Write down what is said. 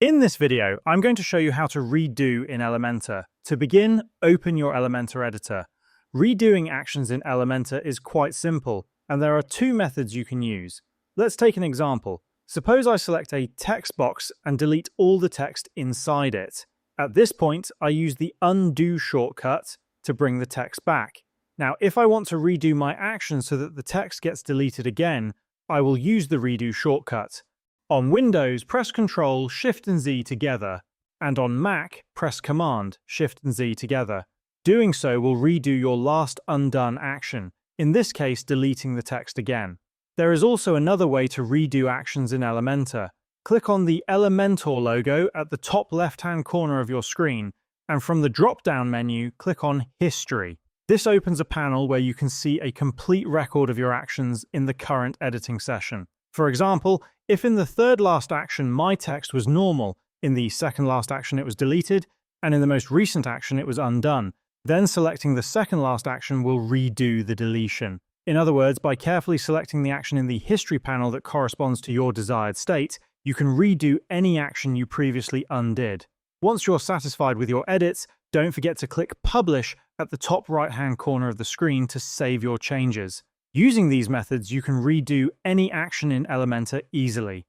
In this video, I'm going to show you how to redo in Elementor. To begin, open your Elementor editor. Redoing actions in Elementor is quite simple, and there are two methods you can use. Let's take an example. Suppose I select a text box and delete all the text inside it. At this point, I use the undo shortcut to bring the text back. Now, if I want to redo my action so that the text gets deleted again, I will use the redo shortcut. On Windows, press Ctrl, Shift and Z together, and on Mac, press Command, Shift and Z together. Doing so will redo your last undone action, in this case deleting the text again. There is also another way to redo actions in Elementor. Click on the Elementor logo at the top left-hand corner of your screen, and from the drop-down menu, click on History. This opens a panel where you can see a complete record of your actions in the current editing session. For example, if in the third last action my text was normal, in the second last action it was deleted, and in the most recent action it was undone, then selecting the second last action will redo the deletion. In other words, by carefully selecting the action in the history panel that corresponds to your desired state, you can redo any action you previously undid. Once you're satisfied with your edits, don't forget to click Publish at the top right-hand corner of the screen to save your changes. Using these methods, you can redo any action in Elementor easily.